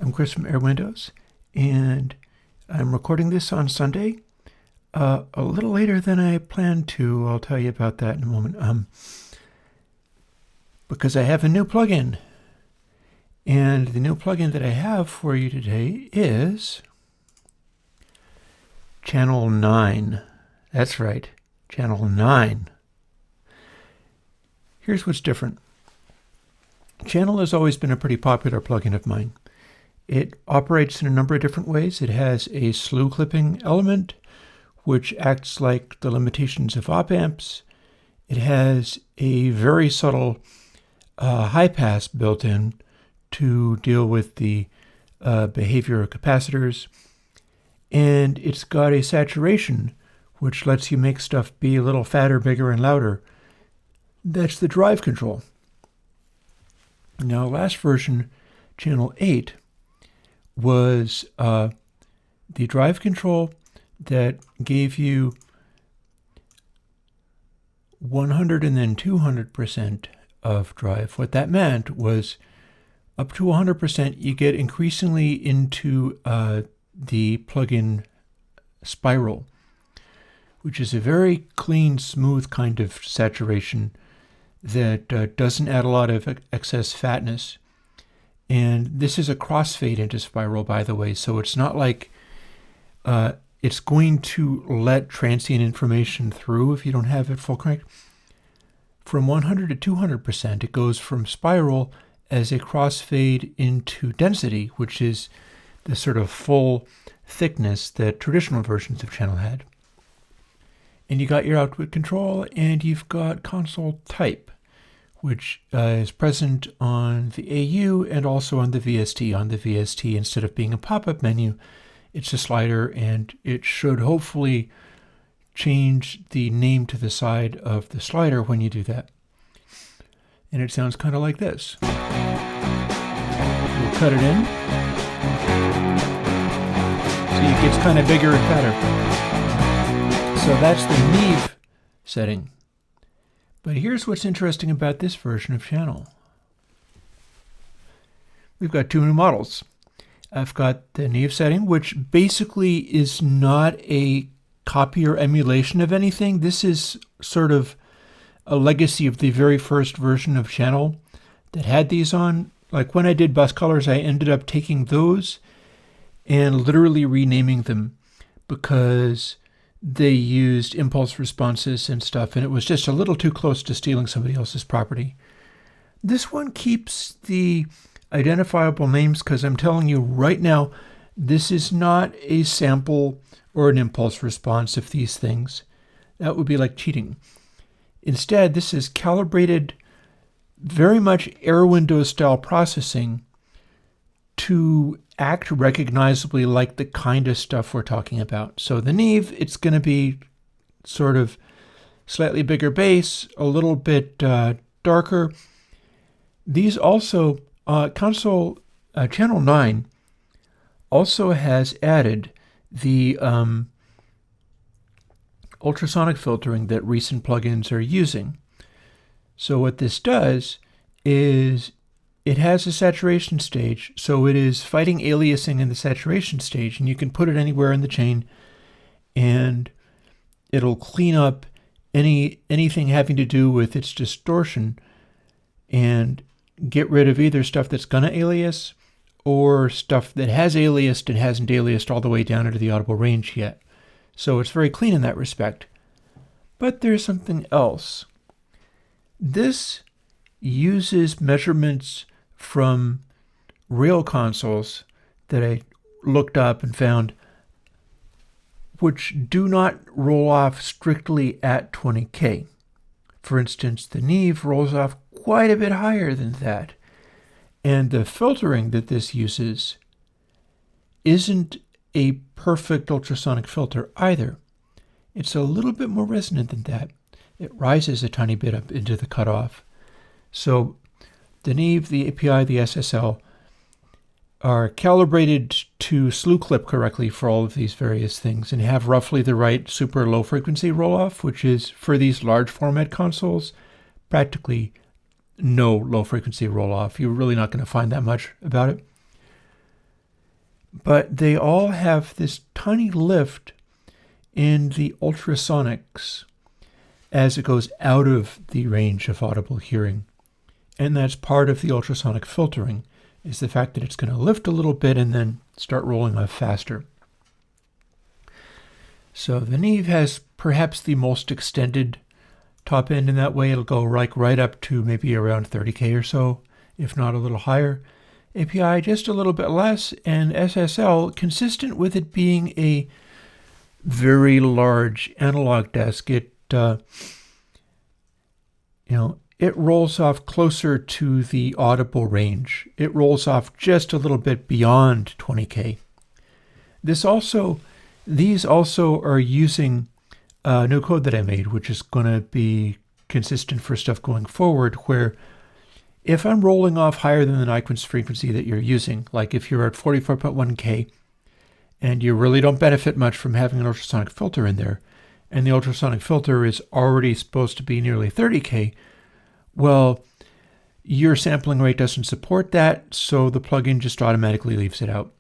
I'm Chris from Airwindows, and I'm recording this on Sunday, a little later than I planned to. I'll tell you about that in a moment. Because I have a new plugin, and the new plugin that I have for you today is Channel9. That's right, Channel9. Here's what's different. Channel has always been a pretty popular plugin of mine. It operates in a number of different ways. It has a slew clipping element, which acts like the limitations of op amps. It has a very subtle high pass built in to deal with the behavior of capacitors. And it's got a saturation, which lets you make stuff be a little fatter, bigger, and louder. That's the drive control. Now, last version, Channel 8, was the drive control that gave you 100 and then 200% of drive. What that meant was up to 100%, you get increasingly into the plugin spiral, which is a very clean, smooth kind of saturation that doesn't add a lot of excess fatness. And this is a crossfade into spiral, by the way, so it's not like it's going to let transient information through if you don't have it full crank. From 100 to 200%, it goes from spiral as a crossfade into density, which is the sort of full thickness that traditional versions of Channel had. And you got your output control, and you've got console type, which is present on the AU and also on the VST. On the VST, instead of being a pop-up menu, it's a slider, and it should hopefully change the name to the side of the slider when you do that. And it sounds kind of like this. We'll cut it in. See, it gets kind of bigger and fatter. So that's the Neve setting. But here's what's interesting about this version of Channel. We've got two new models. I've got the Neve setting, which basically is not a copy or emulation of anything. This is sort of a legacy of the very first version of Channel that had these on. Like when I did bus colors, I ended up taking those and literally renaming them because they used impulse responses and stuff, and it was just a little too close to stealing somebody else's property. This one keeps the identifiable names because I'm telling you right now, this is not a sample or an impulse response of these things. That would be like cheating. Instead, this is calibrated, very much Airwindows style processing to act recognizably like the kind of stuff we're talking about. So the Neve, it's going to be sort of slightly bigger bass, a little bit darker. These also, Channel 9 also has added the ultrasonic filtering that recent plugins are using. So what this does is it has a saturation stage, so it is fighting aliasing in the saturation stage, and you can put it anywhere in the chain, and it'll clean up anything having to do with its distortion and get rid of either stuff that's going to alias or stuff that has aliased and hasn't aliased all the way down into the audible range yet. So it's very clean in that respect. But there's something else. This uses measurements from real consoles that I looked up and found, which do not roll off strictly at 20K. For instance, the Neve rolls off quite a bit higher than that. And the filtering that this uses isn't a perfect ultrasonic filter either. It's a little bit more resonant than that. It rises a tiny bit up into the cutoff. So the Neve, the API, the SSL are calibrated to slew clip correctly for all of these various things and have roughly the right super low frequency roll-off, which is, for these large format consoles, practically no low frequency roll-off. You're really not going to find that much about it. but they all have this tiny lift in the ultrasonics as it goes out of the range of audible hearing. And that's part of the ultrasonic filtering, is the fact that it's going to lift a little bit and then start rolling off faster. So the Neve has perhaps the most extended top end in that way. It'll go right up to maybe around 30K or so, if not a little higher. API just a little bit less, and SSL, consistent with it being a very large analog desk, it rolls off closer to the audible range. It rolls off just a little bit beyond 20K. These also are using new code that I made, which is going to be consistent for stuff going forward, where if I'm rolling off higher than the Nyquist frequency that you're using, like if you're at 44.1K and you really don't benefit much from having an ultrasonic filter in there, and the ultrasonic filter is already supposed to be nearly 30K, well, your sampling rate doesn't support that, so the plugin just automatically leaves it out.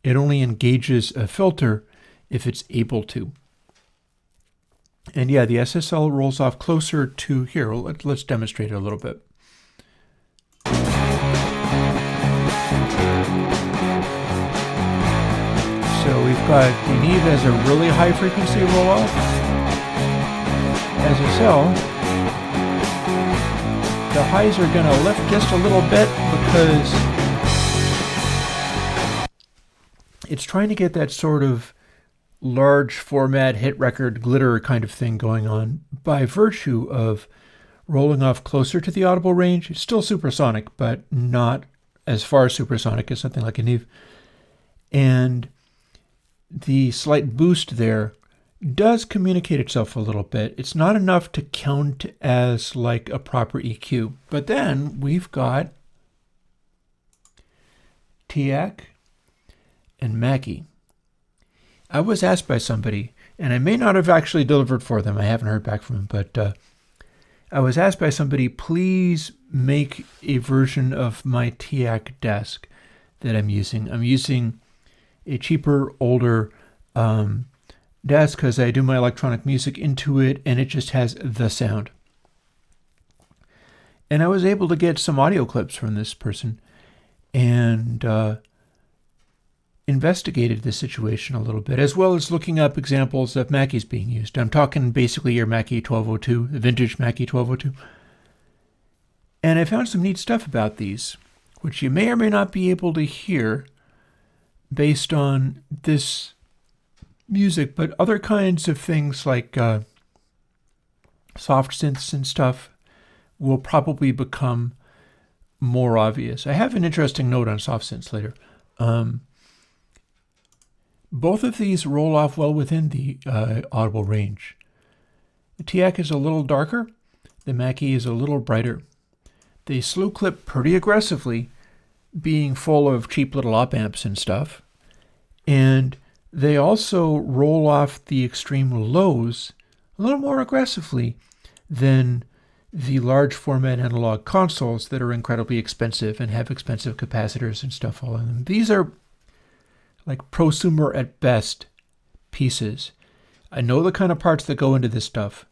It only engages a filter if it's able to. And yeah, the SSL rolls off closer to here. Let's demonstrate it a little bit. So we've got the Neve as a really high frequency roll off. SSL, the highs are going to lift just a little bit because it's trying to get that sort of large format hit record glitter kind of thing going on by virtue of rolling off closer to the audible range. It's still supersonic, but not as far supersonic as something like a Neve. And the slight boost there does communicate itself a little bit. It's not enough to count as like a proper EQ. But then we've got TAC and Mackie. I was asked by somebody, and I may not have actually delivered for them. I haven't heard back from them, but I was asked by somebody, please make a version of my TAC desk that I'm using. I'm using a cheaper, older desk because I do my electronic music into it, and it just has the sound. And I was able to get some audio clips from this person and investigated the situation a little bit, as well as looking up examples of Mackies being used. I'm talking basically your Mackie 1202, the vintage Mackie 1202. And I found some neat stuff about these, which you may or may not be able to hear based on this music, but other kinds of things like soft synths and stuff will probably become more obvious. I have an interesting note on soft synths later. Both of these roll off well within the audible range. The TAC is a little darker. The Mackie is a little brighter. They slew clip pretty aggressively, being full of cheap little op amps and stuff. And they also roll off the extreme lows a little more aggressively than the large format analog consoles that are incredibly expensive and have expensive capacitors and stuff all in them. These are like prosumer at best pieces. I know the kind of parts that go into this stuff.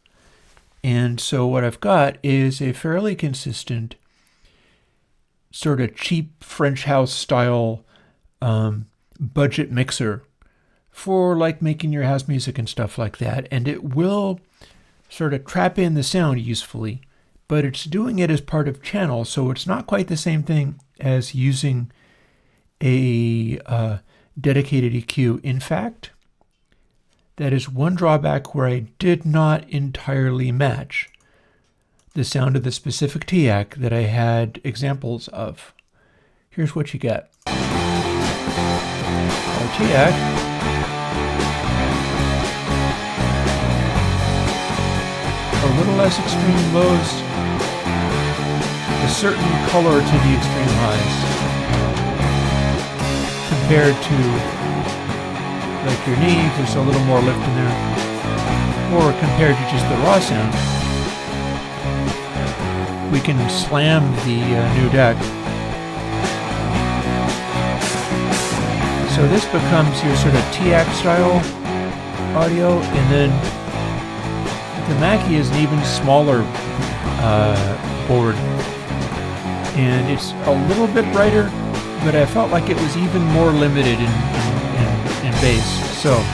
And so what I've got is a fairly consistent sort of cheap French house style budget mixer for like making your house music and stuff like that. And it will sort of trap in the sound usefully, but it's doing it as part of channel. So it's not quite the same thing as using a dedicated EQ. In fact, that is one drawback where I did not entirely match the sound of the specific TAC that I had examples of. Here's what you get. Our TAC a little less extreme lows, a certain color to the extreme highs, compared to like your Neve, there's a little more lift in there, or compared to just the raw sound. We can slam the new deck. So this becomes your sort of TAC style audio, and then the Mackie is an even smaller board, and it's a little bit brighter, but I felt like it was even more limited in bass. So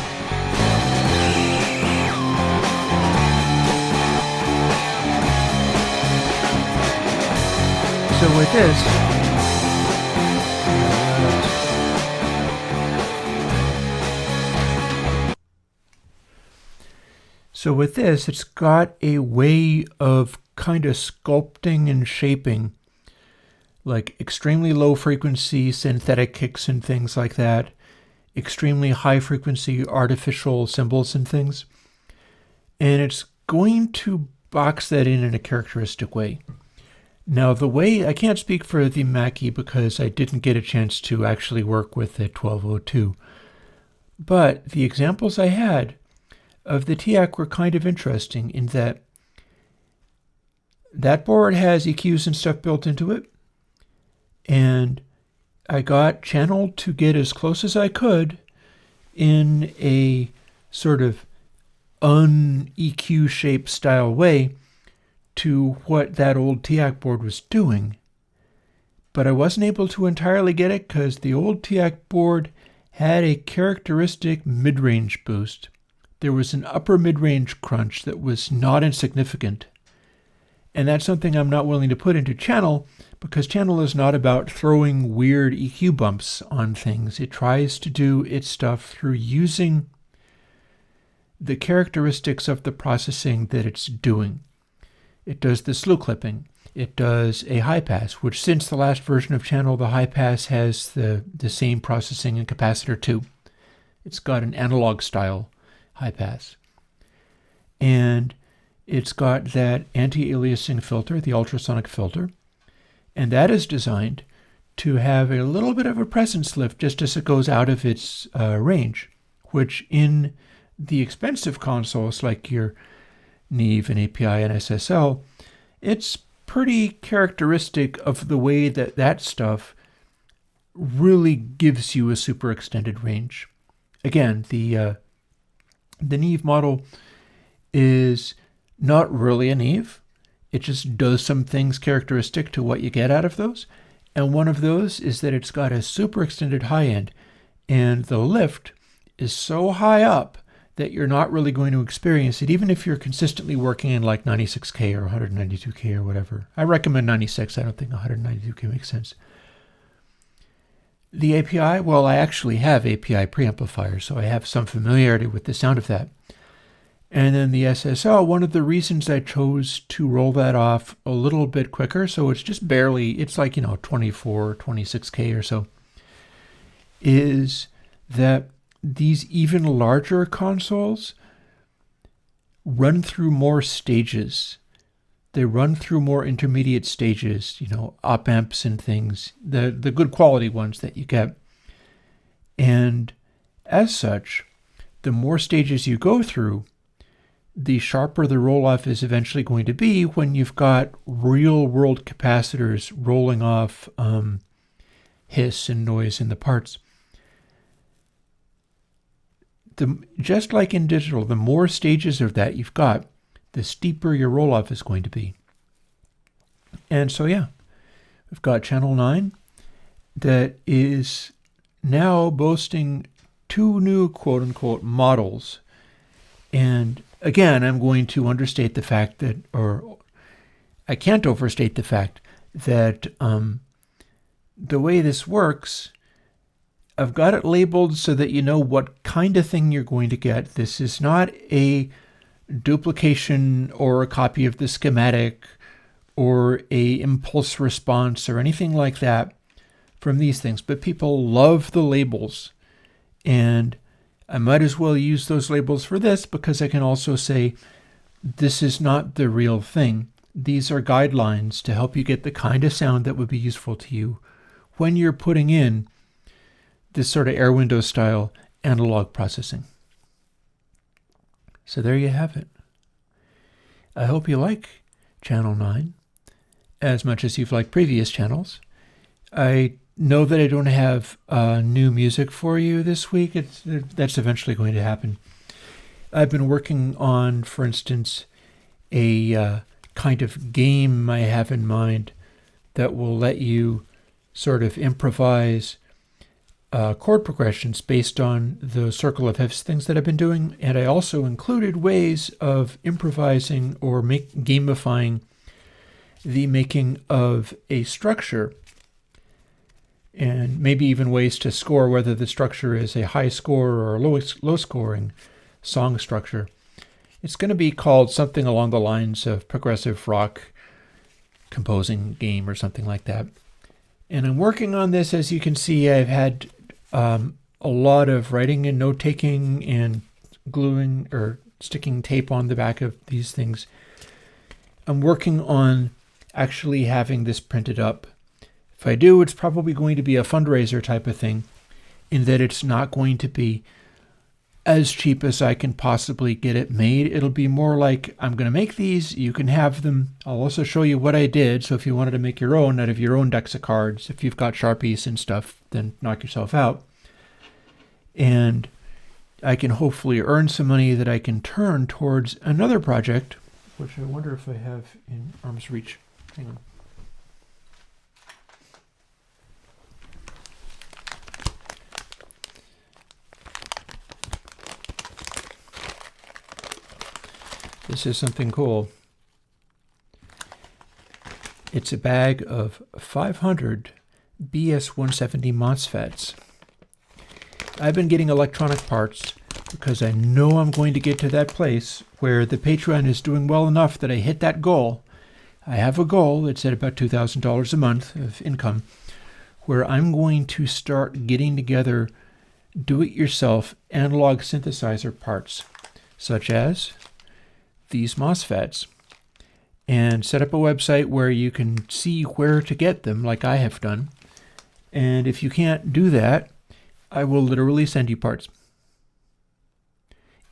with this, it's got a way of kind of sculpting and shaping, like extremely low frequency synthetic kicks and things like that, extremely high frequency artificial cymbals and things. And it's going to box that in a characteristic way. Now, the way, I can't speak for the Mackie because I didn't get a chance to actually work with the 1202, but the examples I had of the TAC were kind of interesting in that that board has EQs and stuff built into it, and I got Channel to get as close as I could in a sort of un-EQ shape style way to what that old TAC board was doing. But I wasn't able to entirely get it because the old TAC board had a characteristic mid-range boost. There was an upper mid-range crunch that was not insignificant. And that's something I'm not willing to put into Channel, because Channel is not about throwing weird EQ bumps on things. It tries to do its stuff through using the characteristics of the processing that it's doing. It does the slew clipping. It does a high pass, which since the last version of Channel, the high pass has the same processing and capacitor too. It's got an analog style high pass. And it's got that anti-aliasing filter, the ultrasonic filter. And that is designed to have a little bit of a presence lift just as it goes out of its range, which in the expensive consoles like your Neve and API and SSL, it's pretty characteristic of the way that that stuff really gives you a super extended range. Again, the Neve model is not really a Neve. It just does some things characteristic to what you get out of those. And one of those is that it's got a super extended high end, and the lift is so high up that you're not really going to experience it, even if you're consistently working in like 96K or 192K or whatever. I recommend 96. I don't think 192K makes sense. The API, well, I actually have API preamplifiers, so I have some familiarity with the sound of that. And then the SSL, one of the reasons I chose to roll that off a little bit quicker, so it's just barely, it's like, 24, 26K or so, is that these even larger consoles run through more stages. They run through more intermediate stages, op amps and things, the good quality ones that you get. And as such, the more stages you go through, the sharper the roll-off is eventually going to be when you've got real-world capacitors rolling off hiss and noise in the parts. Just like in digital, the more stages of that you've got, the steeper your roll-off is going to be. And so, yeah, we've got Channel 9 that is now boasting 2 new quote-unquote models. And again, I'm going to understate the fact that, or I can't overstate the fact that the way this works, I've got it labeled so that you know what kind of thing you're going to get. This is not a duplication or a copy of the schematic or a impulse response or anything like that from these things. But people love the labels, and I might as well use those labels for this because I can also say this is not the real thing. These are guidelines to help you get the kind of sound that would be useful to you when you're putting in this sort of Airwindows style analog processing. So there you have it. I hope you like Channel 9 as much as you've liked previous channels. I know that I don't have new music for you this week. That's eventually going to happen. I've been working on, for instance, a kind of game I have in mind that will let you sort of improvise chord progressions based on the circle of fifths things that I've been doing. And I also included ways of improvising or gamifying the making of a structure, and maybe even ways to score whether the structure is a high score or a low scoring song structure. It's going to be called something along the lines of progressive rock composing game or something like that. And I'm working on this. As you can see, I've had a lot of writing and note-taking and gluing or sticking tape on the back of these things. I'm working on actually having this printed up. If I do, it's probably going to be a fundraiser type of thing, in that it's not going to be as cheap as I can possibly get it made. It'll be more like, I'm going to make these, you can have them. I'll also show you what I did. So if you wanted to make your own out of your own decks of cards, if you've got Sharpies and stuff, then knock yourself out. And I can hopefully earn some money that I can turn towards another project, which I wonder if I have in arm's reach. Hang on. This is something cool. It's a bag of 500 BS170 MOSFETs. I've been getting electronic parts because I know I'm going to get to that place where the Patreon is doing well enough that I hit that goal. I have a goal that's at about $2,000 a month of income, where I'm going to start getting together do-it-yourself analog synthesizer parts, such as these MOSFETs, and set up a website where you can see where to get them, like I have done. And if you can't do that, I will literally send you parts.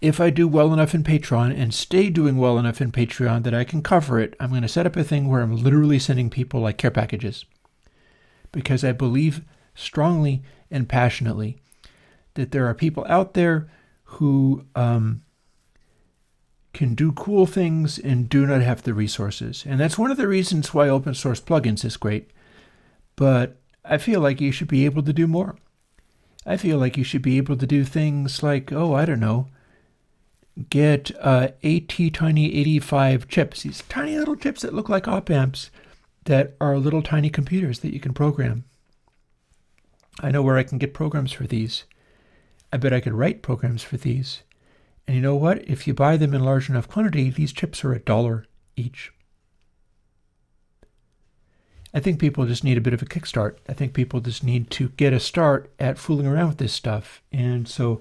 If I do well enough in Patreon and stay doing well enough in Patreon that I can cover it, I'm going to set up a thing where I'm literally sending people like care packages, because I believe strongly and passionately that there are people out there who can do cool things and do not have the resources. And that's one of the reasons why open source plugins is great. But I feel like you should be able to do more. I feel like you should be able to do things like, I don't know, get AT-Tiny85 chips, these tiny little chips that look like op amps that are little tiny computers that you can program. I know where I can get programs for these. I bet I could write programs for these. And you know what? If you buy them in large enough quantity, these chips are $1 each. I think people just need a bit of a kickstart. I think people just need to get a start at fooling around with this stuff. And so,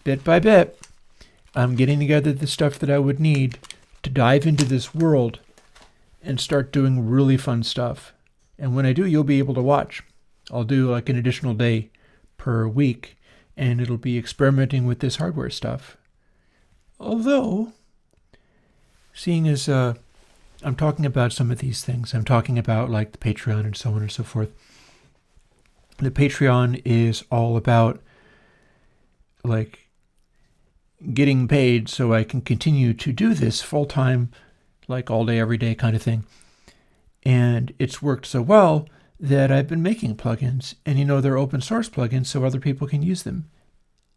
bit by bit, I'm getting together the stuff that I would need to dive into this world and start doing really fun stuff. And when I do, you'll be able to watch. I'll do like an additional day per week, and it'll be experimenting with this hardware stuff. Although, seeing as I'm talking about some of these things, I'm talking about like the Patreon and so on and so forth. The Patreon is all about like getting paid so I can continue to do this full-time, like all day, every day kind of thing. And it's worked so well that I've been making plugins, and they're open source plugins so other people can use them.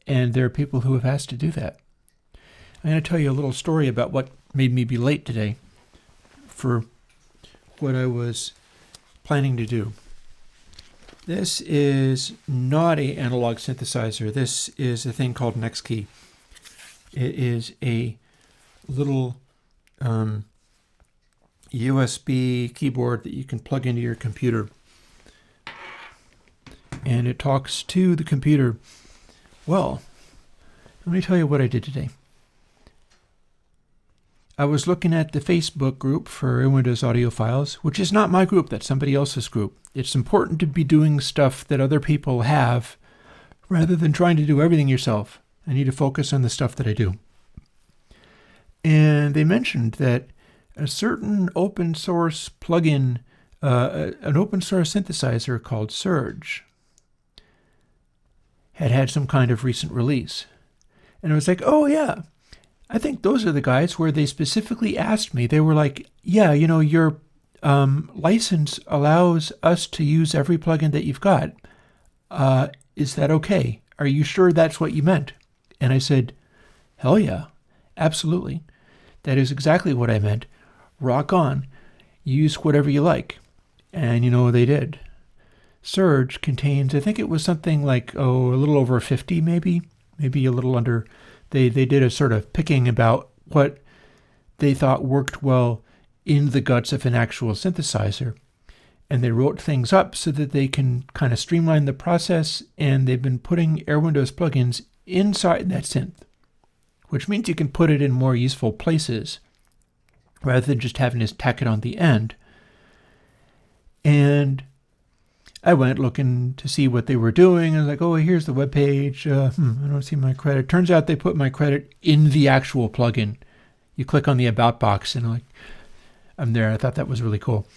And there are people who have asked to do that. I'm going to tell you a little story about what made me be late today for what I was planning to do. This is not an analog synthesizer. This is a thing called NextKey. It is a little USB keyboard that you can plug into your computer. And it talks to the computer. Well, let me tell you what I did today. I was looking at the Facebook group for Airwindows audiophiles, which is not my group, that's somebody else's group. It's important to be doing stuff that other people have rather than trying to do everything yourself. I need to focus on the stuff that I do. And they mentioned that a certain open source plugin an open source synthesizer called Surge had some kind of recent release. And it was like, oh yeah, I think those are the guys where they specifically asked me. They were like, yeah, your license allows us to use every plugin that you've got. Is that okay? Are you sure that's what you meant? And I said, hell yeah, absolutely. That is exactly what I meant. Rock on. Use whatever you like. And they did. Surge contains, I think it was something like, a little over 50 maybe a little under. They did a sort of picking about what they thought worked well in the guts of an actual synthesizer. And they wrote things up so that they can kind of streamline the process, and they've been putting Airwindows plugins inside that synth, which means you can put it in more useful places rather than just having to tack it on the end. And I went looking to see what they were doing. I was like, oh, here's the webpage. I don't see my credit. Turns out they put my credit in the actual plugin. You click on the About box, and I'm there. I thought that was really cool.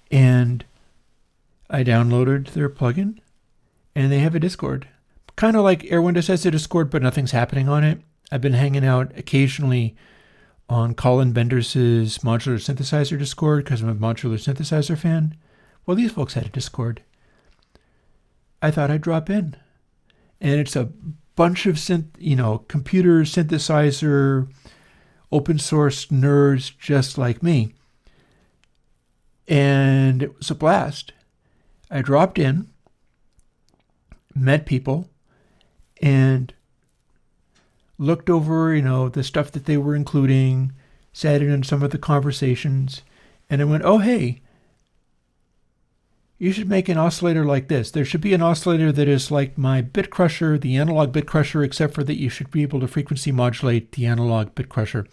And I downloaded their plugin, and they have a Discord. Kind of like Airwindows has a Discord, but nothing's happening on it. I've been hanging out occasionally on Colin Bender's modular synthesizer Discord because I'm a modular synthesizer fan. Well, these folks had a Discord. I thought I'd drop in. And it's a bunch of computer synthesizer, open source nerds just like me. And it was a blast. I dropped in, met people, and looked over, the stuff that they were including, sat in on some of the conversations, and I went, oh, hey, you should make an oscillator like this. There should be an oscillator that is like my bit crusher, the analog bit crusher, except for that you should be able to frequency modulate the analog bit crusher,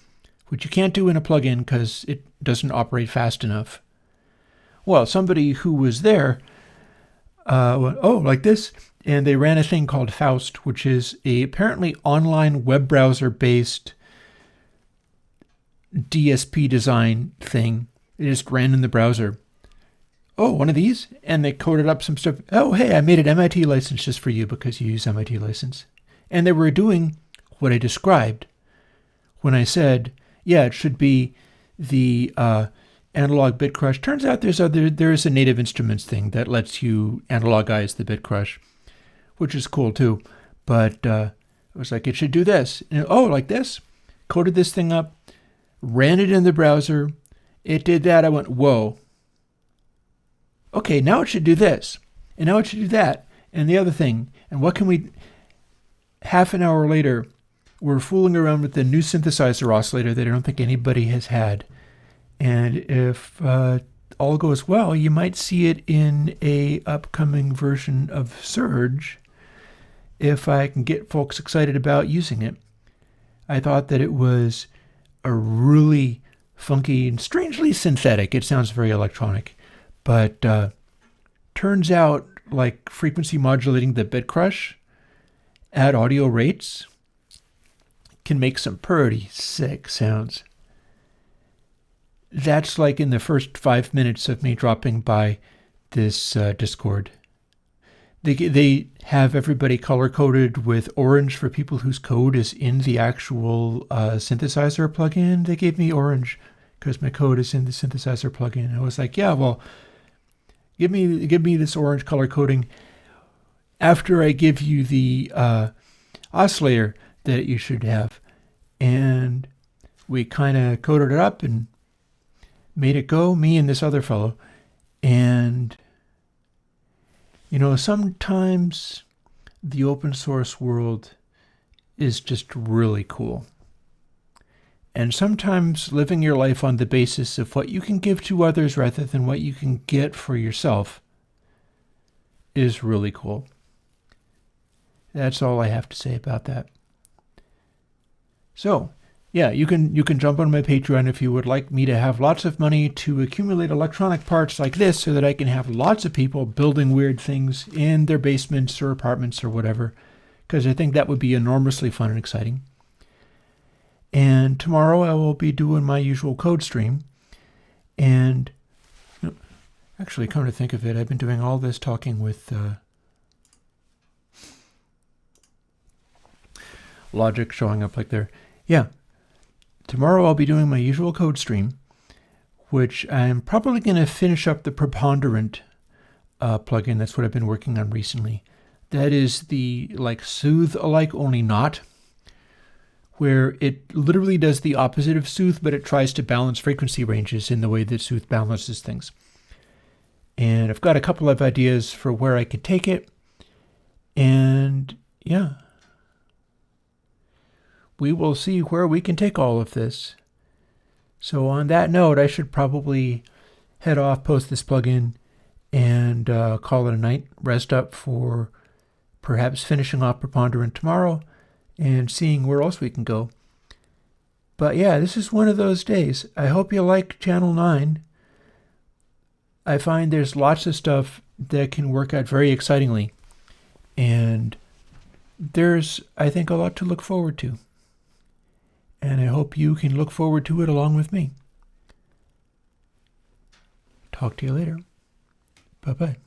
which you can't do in a plugin because it doesn't operate fast enough. Well, somebody who was there went, oh, like this? And they ran a thing called Faust, which is a apparently online web browser-based DSP design thing. It just ran in the browser. Oh, one of these? And they coded up some stuff. Oh, hey, I made an MIT license just for you because you use MIT license. And they were doing what I described when I said, yeah, it should be the analog bit crush. Turns out there is a Native Instruments thing that lets you analogize the bit crush, which is cool too. But I was like, it should do this. And, oh, like this? Coded this thing up, ran it in the browser. It did that. I went, whoa. Okay, now it should do this. And now it should do that. And the other thing. And what can we... Half an hour later, we're fooling around with the new synthesizer oscillator that I don't think anybody has had. And if all goes well, you might see it in a upcoming version of Surge if I can get folks excited about using it. I thought that it was a really funky and strangely synthetic. It sounds very electronic. But turns out, like frequency modulating the bit crush at audio rates can make some pretty sick sounds. That's like in the first 5 minutes of me dropping by this Discord. They have everybody color-coded with orange for people whose code is in the actual synthesizer plugin. They gave me orange because my code is in the synthesizer plugin. I was like, yeah, well, give me this orange color coding after I give you the oscillator that you should have. And we kind of coded it up and made it go, me and this other fellow. And, sometimes the open source world is just really cool. And sometimes living your life on the basis of what you can give to others rather than what you can get for yourself is really cool. That's all I have to say about that. So, yeah, you can jump on my Patreon if you would like me to have lots of money to accumulate electronic parts like this so that I can have lots of people building weird things in their basements or apartments or whatever, because I think that would be enormously fun and exciting. And tomorrow I will be doing my usual code stream. And Actually, come to think of it, I've been doing all this talking with Logic showing up like there. Yeah, tomorrow I'll be doing my usual code stream, which I'm probably going to finish up the preponderant plugin. That's what I've been working on recently. That is the like soothe alike, only not, where it literally does the opposite of soothe, but it tries to balance frequency ranges in the way that soothe balances things. And I've got a couple of ideas for where I could take it. And yeah, we will see where we can take all of this. So on that note, I should probably head off, post this plugin, and call it a night. Rest up for perhaps finishing off preponderant tomorrow and seeing where else we can go. But yeah, this is one of those days. I hope you like Channel 9. I find there's lots of stuff that can work out very excitingly. And there's, I think, a lot to look forward to. And I hope you can look forward to it along with me. Talk to you later. Bye-bye.